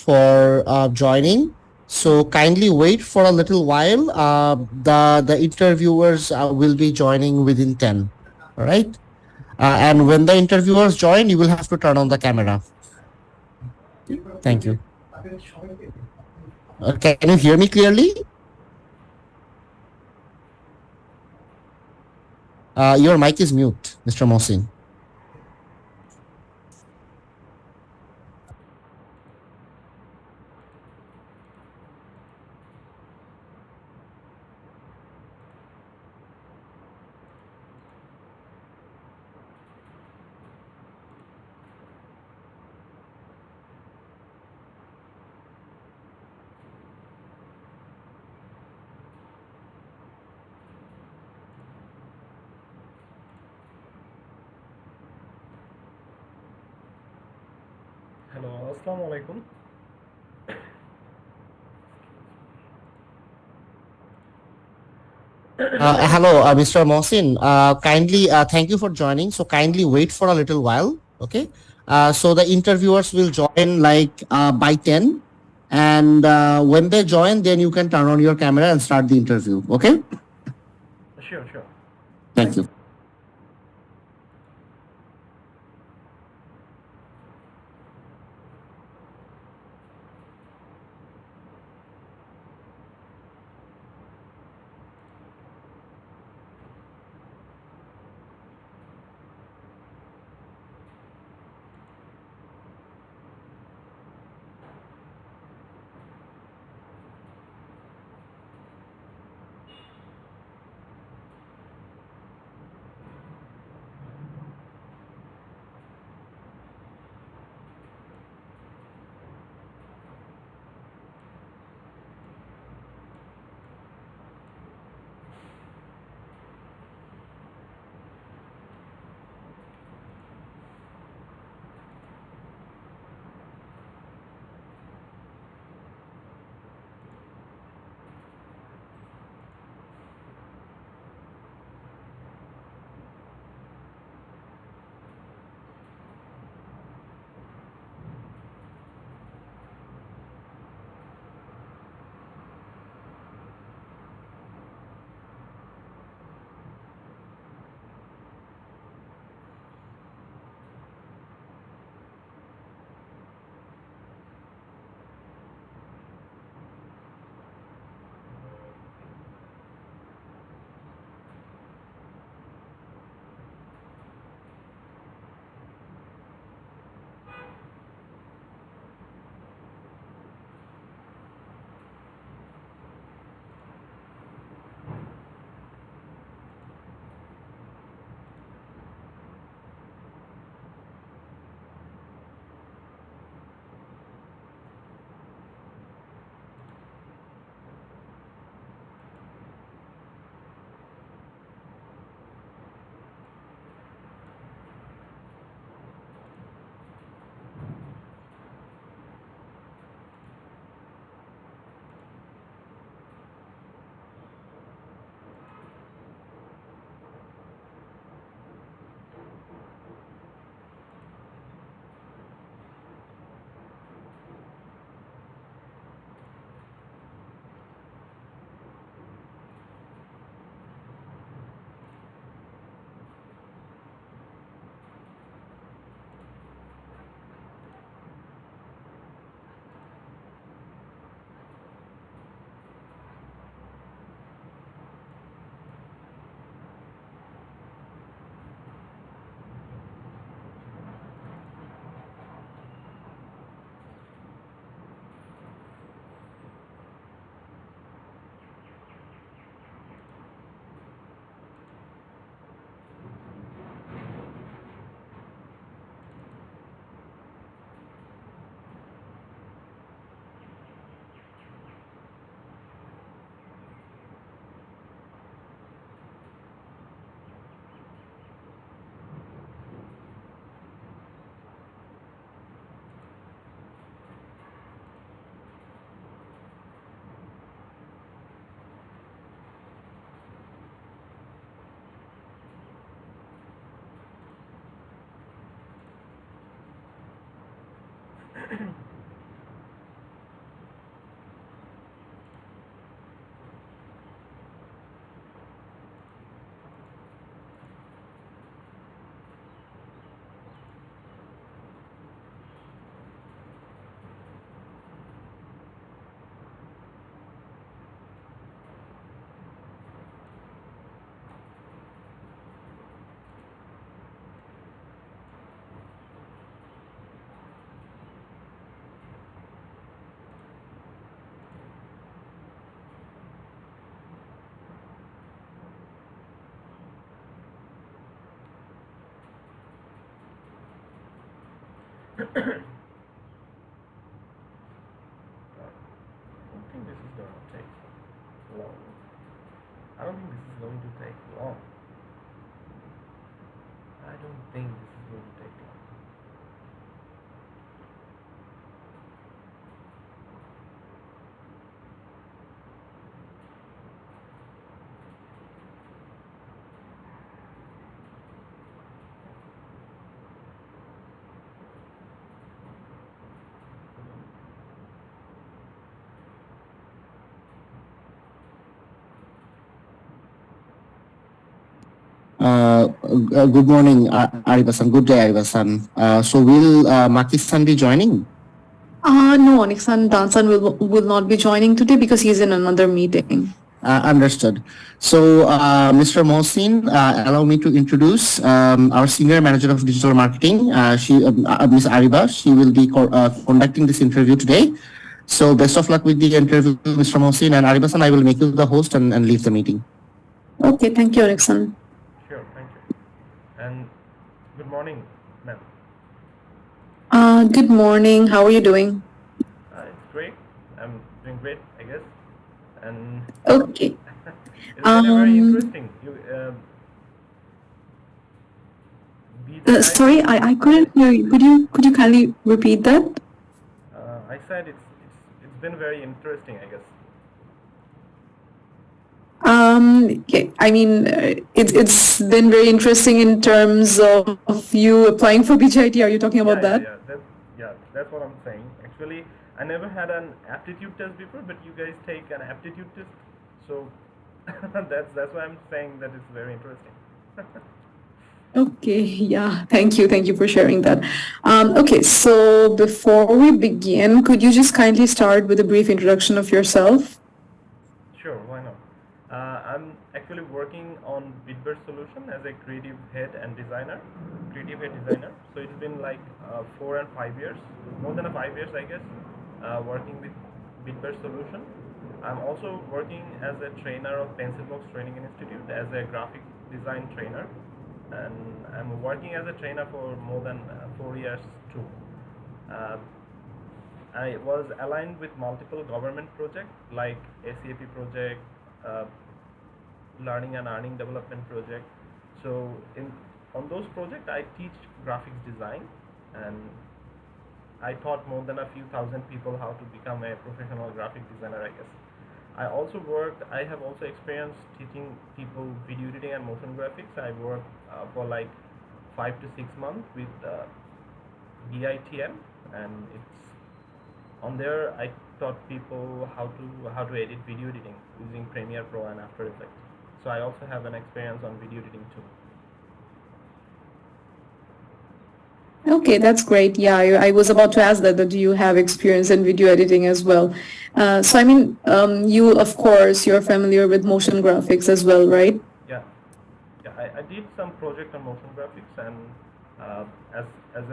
For joining. So kindly wait for a little while. The interviewers will be joining within 10. All right. And when the interviewers join, you will have to turn on the camera. Thank you. Can you hear me clearly? Your mic is mute, Mr. Mohsin. Hello, Assalamu alaikum. Hello, Mr. Mohsin. Kindly, thank you for joining. So kindly wait for a little while. Okay. So the interviewers will join like by 10. And when they join, then you can turn on your camera and start the interview. Okay. Sure, sure. Thank Thank you. you. I don't think this is going to take long. I don't think this is going to take long. I don't think this is going to take long. Good morning, Aribasan. Good day, Aribasan. So will Maki-san be joining? No, Nixon Dansan will not be joining today because he's in another meeting. Understood. So, Mr. Mohsin, allow me to introduce our Senior Manager of Digital Marketing, Ms. Ariba. She will be conducting this interview today. So, best of luck with the interview, Mr. Mohsin, and Ariba-san, I will make you the host and leave the meeting. Okay, thank you, Nixon. Sure, thank you. And good morning, ma'am. Good morning. How are you doing? It's great. I'm doing great, I guess. And Okay. it's been a very interesting. BJIT. Sorry, I couldn't hear you. Could you kindly repeat that? I said it's been very interesting, I guess. Okay. I mean, it's been very interesting in terms of you applying for BJIT. Are you talking about that? That's what I'm saying. Actually, I never had an aptitude test before, but you guys take an aptitude test, so that's why I'm saying that it's very interesting. Okay, yeah, thank you for sharing that. Okay, so before we begin, could you just kindly start with a brief introduction of yourself? Sure, why not? I'm actually working on BitBird solution as a creative head and designer, creative head designer. So it's been like 4 and 5 years, more than 5 years, I guess, working with BitBird solution. I'm also working as a trainer of Pencilbox Training Institute as a graphic design trainer, and I'm working as a trainer for more than 4 years too. Uh, I was aligned with multiple government projects like ACAP project, uh, learning and earning development project. So in on those projects, I teach graphics design, and I taught more than a few thousand people how to become a professional graphic designer, I guess. I have also experienced teaching people video editing and motion graphics. I worked for like 5 to 6 months with BITM, and it's on there I taught people how to edit video editing using Premiere Pro and After Effects. So I also have an experience on video editing too. Okay, that's great. Yeah, I was about to ask that do you have experience in video editing as well? So I mean, you of course you're familiar with motion graphics as well, right? Yeah, I did some project on motion graphics, and uh, as as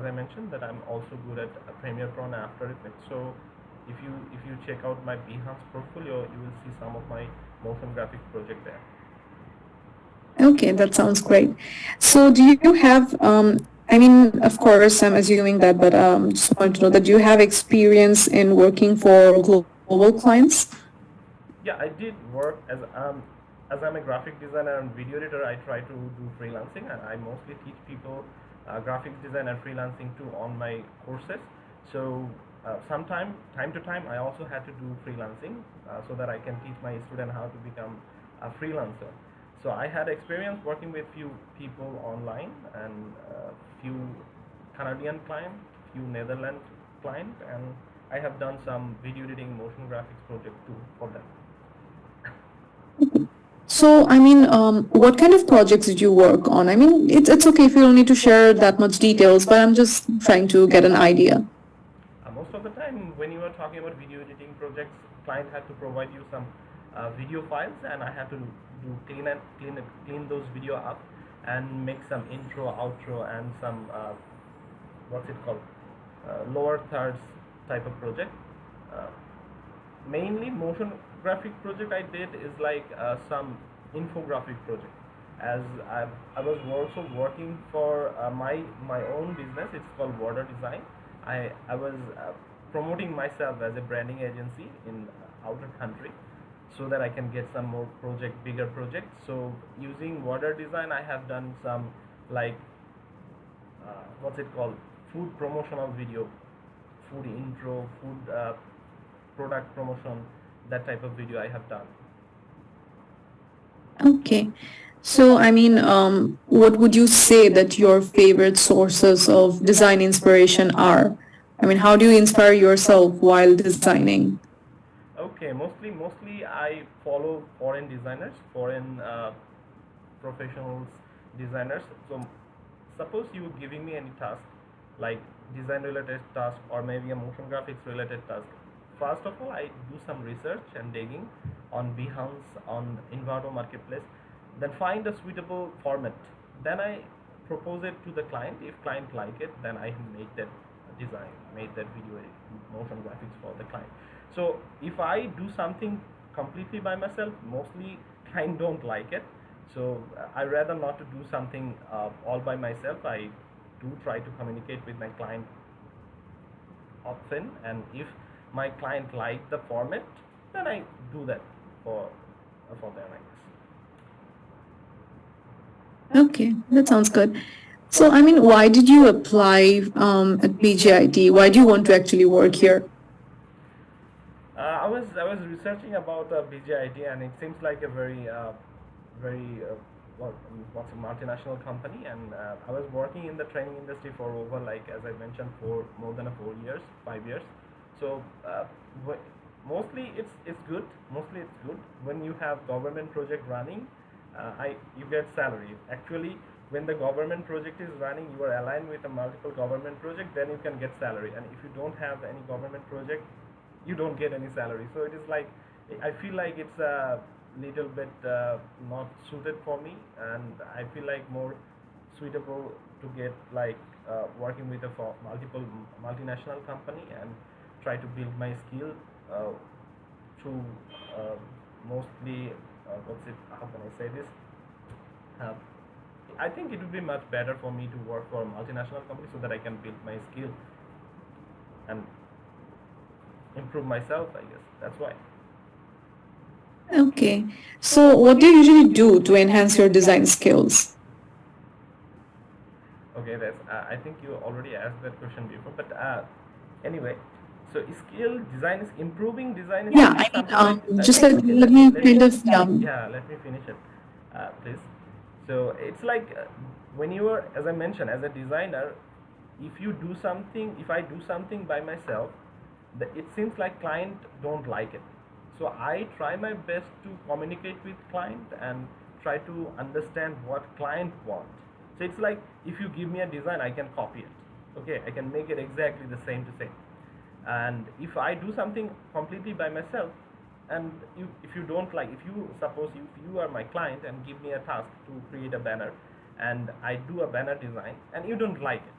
I mentioned that I'm also good at Premiere Pro and After Effects. So if you check out my Behance portfolio, you will see some of my motion graphic project there. Okay, that sounds great. So do you have, I mean, of course, I'm assuming that, but just want to know that you have experience in working for global clients? Yeah, I did work as I'm a graphic designer and video editor. I try to do freelancing, and I mostly teach people graphics design and freelancing too on my courses. So time to time, I also had to do freelancing so that I can teach my student how to become a freelancer. So I had experience working with few people online and few Canadian clients, few Netherlands client, and I have done some video editing, motion graphics project too for them. So, I mean, what kind of projects did you work on? I mean, it's okay if you don't need to share that much details, but I'm just trying to get an idea. Most of the time, when you are talking about video editing projects, client had to provide you some video files, and I had to do clean those video up, and make some intro, outro, and some what's it called, lower thirds type of project. Uh, Mainly motion graphic project I did is like some infographic project, as I was also working for my own business. It's called Water Design. I was promoting myself as a branding agency in outer country, so that I can get some more bigger projects. So using Water Design, I have done some like what's it called, food promotional video, food intro, food product promotion, that type of video I have done. Okay. So, I mean, what would you say that your favorite sources of design inspiration are? I mean, how do you inspire yourself while designing? Okay, mostly I follow foreign designers, foreign professionals, designers. So suppose you giving me any task, like design related task, or maybe a motion graphics related task. First of all, I do some research and digging on Behance, on Envato marketplace, then find a suitable format. Then I propose it to the client. If client like it, then I make that design, make that video motion graphics for the client. So if I do something completely by myself, mostly client don't like it. So I rather not to do something all by myself. I do try to communicate with my client often, and if my client like the format, then I do that for them, I guess. Okay, that sounds good. So, I mean, why did you apply at BJIT? Why do you want to actually work here? I was researching about BJIT, and it seems like a very what's a multinational company, and I was working in the training industry for over, like as I mentioned, for more than 4 years, 5 years. So mostly it's good. Mostly it's good when you have government project running. I You get salary. Actually, when the government project is running, you are aligned with a multiple government project, then you can get salary. And if you don't have any government project, you don't get any salary. So it is like, I feel like it's a little bit not suited for me, and I feel like more suitable to get like working with a multiple multinational company, and try to build my skill uh, through mostly what's it, how can I say this, uh, I think it would be much better for me to work for a multinational company, so that I can build my skill and improve myself, I guess. That's why. Okay. So, what do you usually do to enhance your design skills? Okay, that's. I think you already asked that question before, but anyway, so skill design is improving. Design Yeah, is I mean, something like. just Okay, let me kind of, yeah. yeah. Let me finish it, please. So it's like when you are, as I mentioned, as a designer, if you do something, if I do something by myself, it seems like client don't like it. So I try my best to communicate with client, and try to understand what client want. So it's like, if you give me a design, I can copy it. Okay, I can make it exactly the same to same. And if I do something completely by myself, and if you don't like, if you suppose you are my client and give me a task to create a banner, and I do a banner design, and you don't like it,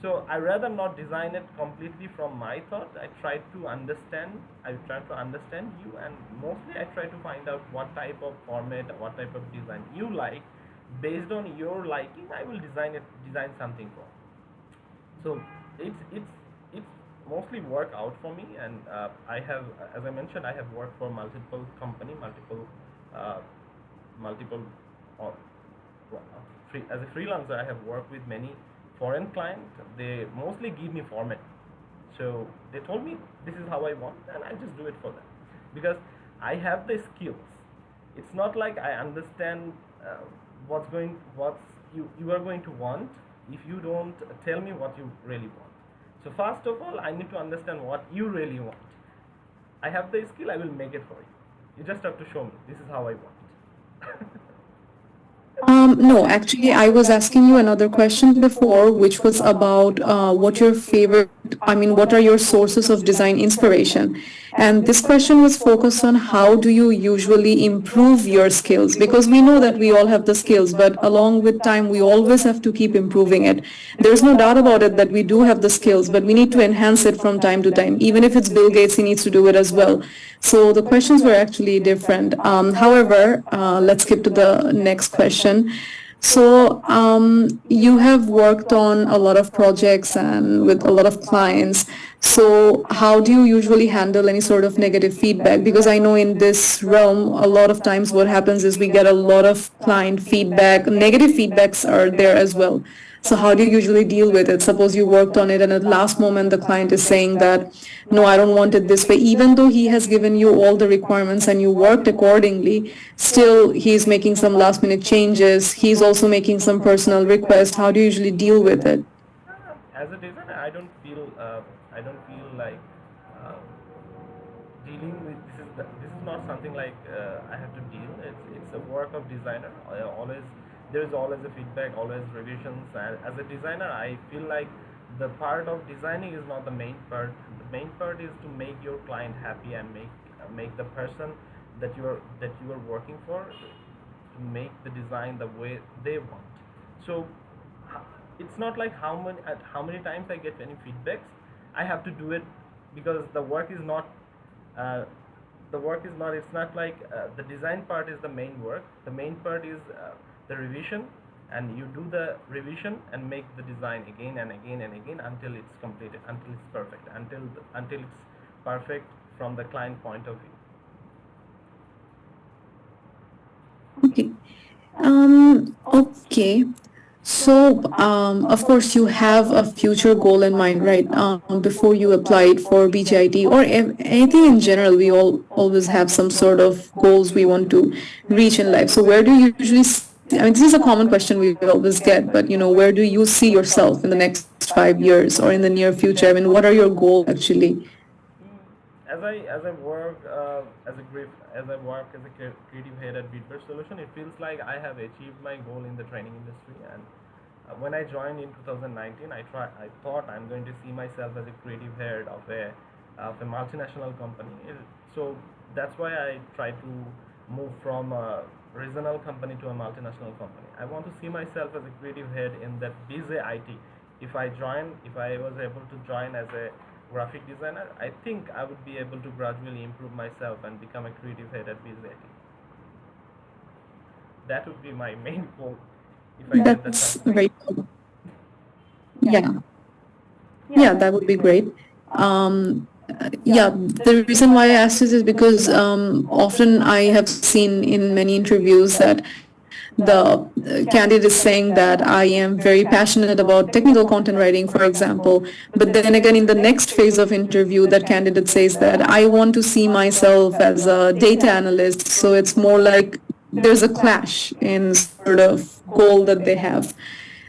so I rather not design it completely from my thought. I try to understand you, and mostly I try to find out what type of format, what type of design you like. Based on your liking, I will design something for. So it's mostly work out for me, and I have, as I mentioned, I have worked for multiple company, uh, multiple uh, as a freelancer. I have worked with many foreign clients. They mostly give me format, so they told me this is how I want, and I just do it for them, because I have the skills. It's not like I understand what you are going to want if you don't tell me what you really want. So first of all, I need to understand what you really want. I have the skill, I will make it for you. You just have to show me. This is how I want it. No, actually, I was asking you another question before, which was about what your favorite, I mean, what are your sources of design inspiration? And this question was focused on how do you usually improve your skills? Because we know that we all have the skills, but along with time, we always have to keep improving it. There's no doubt about it that we do have the skills, but we need to enhance it from time to time. Even if it's Bill Gates, he needs to do it as well. So the questions were actually different. However, let's skip to the next question. So you have worked on a lot of projects and with a lot of clients. So how do you usually handle any sort of negative feedback? Because I know in this realm, a lot of times what happens is we get a lot of client feedback. Negative feedbacks are there as well. So how do you usually deal with it? Suppose you worked on it and at the last moment the client is saying that, no, I don't want it this way. Even though he has given you all the requirements and you worked accordingly, still he's making some last minute changes. He's also making some personal requests. How do you usually deal with it? As a designer, I don't feel like uh, dealing with this is not something like I have to deal. It's a work of designer. Always there is always a feedback, always revisions. And as a designer, I feel like the part of designing is not the main part. The main part is to make your client happy and make the person that you are working for to make the design the way they want. So it's not like how many times I get any feedbacks. I have to do it because uh, the work is not. It's not like the design part is the main work. The main part is the revision, and you do the revision and make the design again and again and again until it's completed, until it's perfect, until it's perfect from the client point of view. Okay. Okay. So, of course, you have a future goal in mind, right? Before you applied for BJIT or anything in general, we all always have some sort of goals we want to reach in life. So, where do you usually see? I mean, this is a common question we always get, but where do you see yourself in the next 5 years or in the near future? I mean, what are your goals actually? As I work as I work as a creative head at BitBird Solution, it feels like I have achieved my goal in the training industry. And when I joined in 2019, I thought I'm going to see myself as a creative head of a multinational company. So that's why I try to move from a regional company to a multinational company. I want to see myself as a creative head in that BJIT. If I was able to join as a graphic designer, I think I would be able to gradually improve myself and become a creative head at BJIT. That would be my main goal if I get the That's chance. very cool. Yeah. Yeah, that would be great. Yeah, the reason why I asked this is because often I have seen in many interviews that the candidate is saying that I am very passionate about technical content writing, for example. But then again, in the next phase of interview, that candidate says that I want to see myself as a data analyst. So it's more like there's a clash in sort of goal that they have.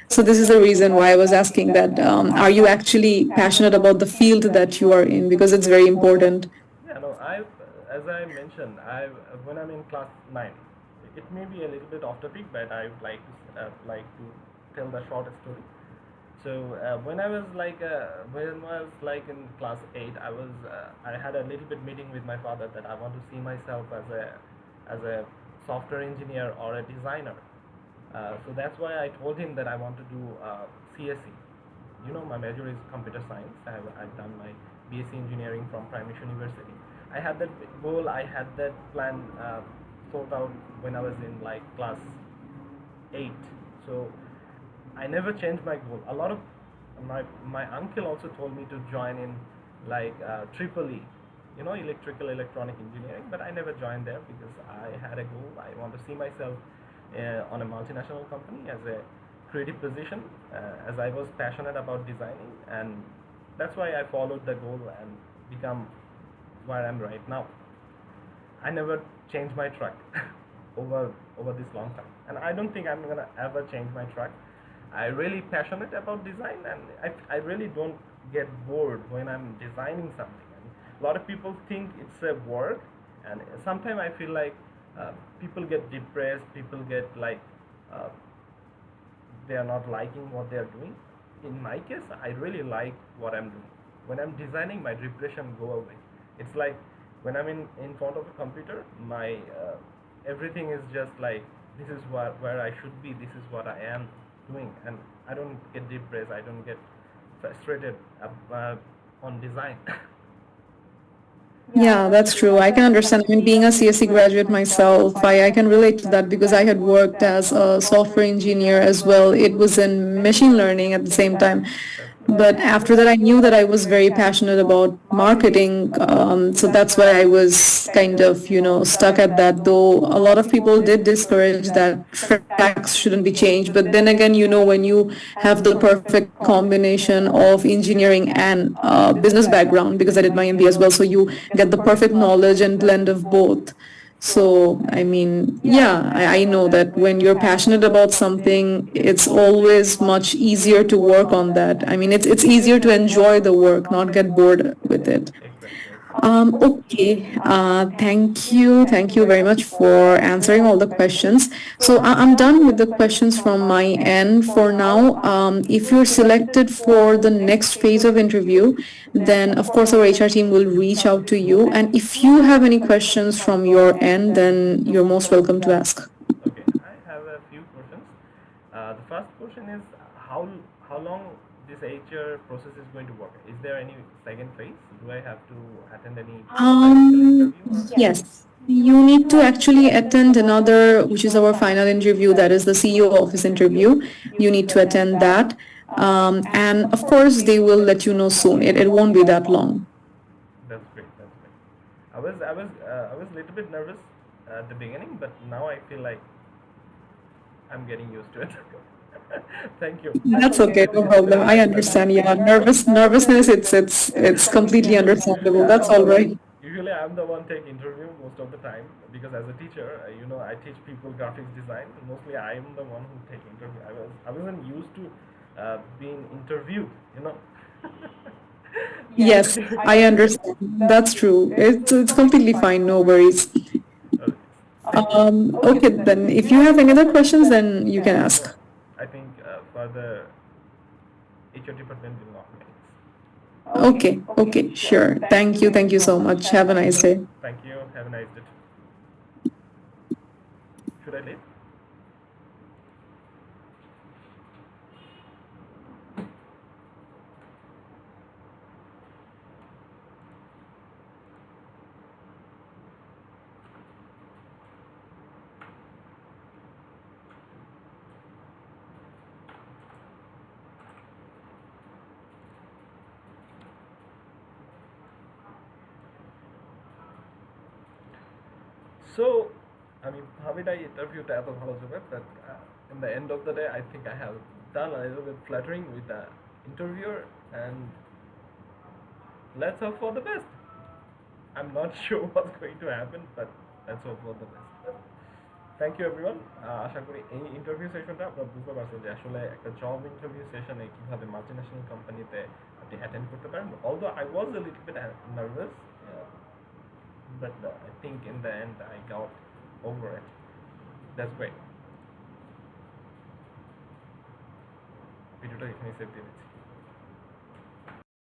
So this is the reason why I was asking that are you actually passionate about the field that you are in because it's very important. Yeah, no, as I mentioned, when I'm in class 9, it may be a little bit off topic, but I would like to tell the short story. So when I was like in class 8, I had a little bit meeting with my father that I want to see myself as a software engineer or a designer. So that's why I told him that I want to do CSE. My major is computer science. I've done my BSc engineering from Prime University. I had that goal, I had that plan thought out when I was in like class 8. So I never changed my goal. A lot of my uncle also told me to join in like triple E, electrical electronic engineering, but I never joined there because I had a goal. I want to see myself on a multinational company as a creative position, as I was passionate about designing, and that's why I followed the goal and become where I'm right now. I never changed my track over this long time, and I don't think I'm gonna ever change my track. I really passionate about design, and I really don't get bored when I'm designing something. And a lot of people think it's a work, and sometimes I feel like people get depressed, people get like uh, they are not liking what they are doing. In my case, I really like what I'm doing. When I'm designing, my depression go away. It's like when I'm in front of a computer, my everything is just like this is what where I should be. This is what I am doing, and I don't get depressed. I don't get frustrated on design. Yeah, that's true. I can understand. I mean, being a CSE graduate myself, I can relate to that because I had worked as a software engineer as well. It was in machine learning at the same time. That's good. But after that, I knew that I was very passionate about marketing. So that's why I was kind of, stuck at that. Though a lot of people did discourage that tracks shouldn't be changed. But then again, when you have the perfect combination of engineering and business background, because I did my MBA as well, so you get the perfect knowledge and blend of both. So, I mean, yeah, I know that when you're passionate about something, it's always much easier to work on that. I mean, it's easier to enjoy the work, not get bored with it. Exactly, exactly. Okay. Thank you very much for answering all the questions. So I'm done with the questions from my end for now. If you're selected for the next phase of interview, then of course our HR team will reach out to you. And if you have any questions from your end, then you're most welcome to ask. Okay, I have a few questions. The first question is how long this HR process is going to work? Is there any second phase? Do I have to attend any technical interview or? Yes. You need to actually attend another, which is our final interview, that is the CEO office interview. You need to attend that. And of course, they will let you know soon. It won't be that long. That's great. That's great. I was a little bit nervous at the beginning, but now I feel like I'm getting used to it. Thank you. Thank That's you okay, for no giving me the problem. I heads up. understand. Yeah, nervousness. It's completely understandable. Usually That's I'm the all one. right. Usually I'm the one take interview most of the time because as a teacher, I teach people graphics design. Mostly I am the one who take interview. I wasn't used to being interviewed. You know. Yes, I understand. That's true. It's completely fine. No worries. Okay. Thank you. Okay, then if you have any other questions, then you can No, ask. I think for the HR department will not make it. Okay, sure. Thank you so much. Have a nice day. Thank you. Have a nice day. Should I leave? So, I mean, ভাবিটাই ইন্টারভিউটা এত ভালো যাবে but in the end of the day I think I have done a little bit flattering with the interviewer, and let's hope for the best. I'm not sure what's going to happen, but let's hope for the best. Thank you everyone. আশা করি এই interview সেশনটা আপনারা বুঝতে পারছেন যে আসলে একটা job interview সেশনে কীভাবে মাল্টিন্যাশনাল কোম্পানিতে আপনি অ্যাটেন্ড করতে পারেন। Although I was a little bit nervous, but I think in the end I got over it. That's great. ভিডিওটা এখানেই সেভ দিয়ে দিচ্ছি।